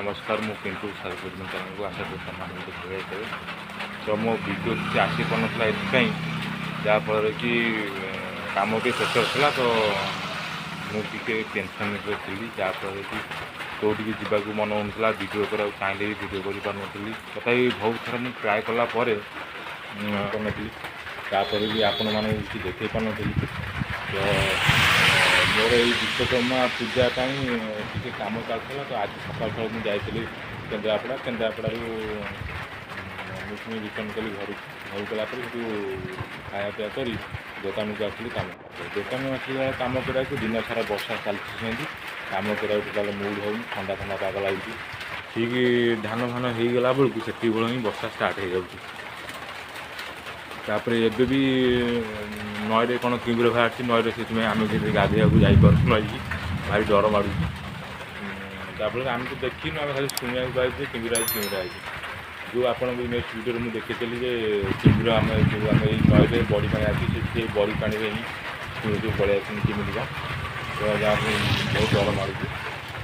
नमस्कार मु पिंटू सार्वजनिक चैनल को आशा करता हूँ तो मो वीडियो किसी आसी पार ना ये जहाँफल कि कम भी प्रेसर था तो मुझे टेनसन थी जहाँफल कि कौटी जावाक मन होता वीडियो करा चाहिए भी वीडियो कर पार नी तथापि बहुत थर मुझे ट्राए कलापर करनी तापर भी आपण मैंने किसी देखे पार नी तो मोर ये विश्वकर्मा पूजा टी कम चलता तो आज सकाल मुझे जाइली केन्द्रापड़ा मुझे रिटर्न कली घर गला खाया पीया कर दुकान को आसली कम दुकान आसला कम करा दिन सारा वर्षा चलती सेमती कम करा टोटाल मूड हो ठंडा ठंडा पाग लगे ठीक धान फान हो गला बेलू से बेल ही वर्षा स्टार्ट हो जाऊँगी तापर एबे भी नईरे कौन किंबर बाहर नईरे से आम गाधेया जापर नई भारी डर मारू तापर आम तो देखी आम खाली शुणा पाइजे किंबर आई जो आप नेक्स्ट वीडियो मुझे देखी जे किंबर आम जो आम नईरे बड़ी पानी आसी बड़ी पानी में ही जो पड़े आसमी तो जहाँ बहुत डर मारूँ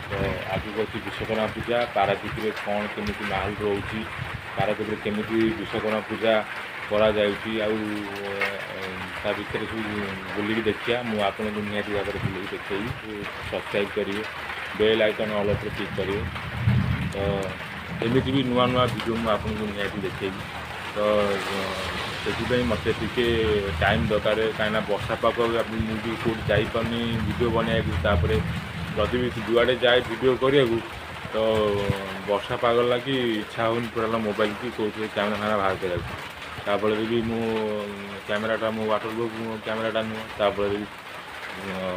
तो आगे अच्छी विश्वकर्मा पूजा पारादीप में कौन केमी माहौल रोचे पारादीप केमी विश्वकर्मा पूजा करा भितर सब बुलिक देखिए मुझे आपको निहाती भाव में बुलिक देखी सब्सक्राइब करेंगे बेल आइकन ऑल पर क्लिक करेंगे तो एमती भी नुआ नुआ वीडियो मुझे आपको निहाती देखेगी तो से मत टे टाइम दरकार कहीं वर्षा पाक मुझे कौट जापारे वीडियो बनाया जदि भी जुआड़े जाए वीडियो करने तो वर्षा पाग लगी इच्छा हो टोटाल मोबाइल की कौन कैमेरा फैमेरा बाहर कराफल भी मो कैमेराटा मो वाटरप्रूफ कैमेराटा नुह तापर भी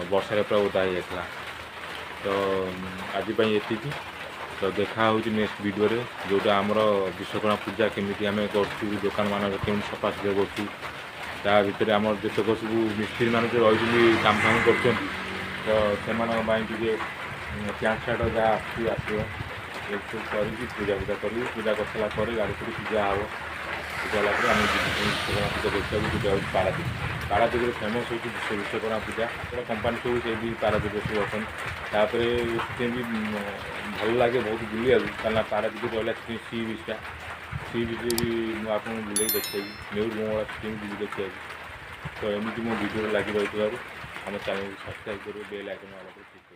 वर्षा पूरा ओदा हो जाता तो आज ये तो देखा हो नेक्स्ट वीडियो रे जोटा आमर विश्वकर्मा पूजा केमी आम कर दुकान मान कमी सफा सुफा कर भितर आम जेतक सब मिस्त्री मान जो रही काम फाम कर तो से पैंट सार्ट जहाँ आसो सब करके पूजा पूजा करी पूजा कर सारापर गाड़ी पूरी पूजा हे पूजा है आम विश्वकर्मा पूजा देखा पूजा हो पारादीप फेमस हो विश्वकर्मा पूजा पूरा कंपानी सब से पारादीप सब अच्छे तापर भी भल लगे बहुत बुलिया कहीं पारादीप रहा सी बीचटा सी बीच भी आपको बुले देखी न्यूज मंगला सी भी देखा तो एमती मो वीडियो लगी रही आम चैनल को सब्सक्राइब करेंगे बेल आइकन वाला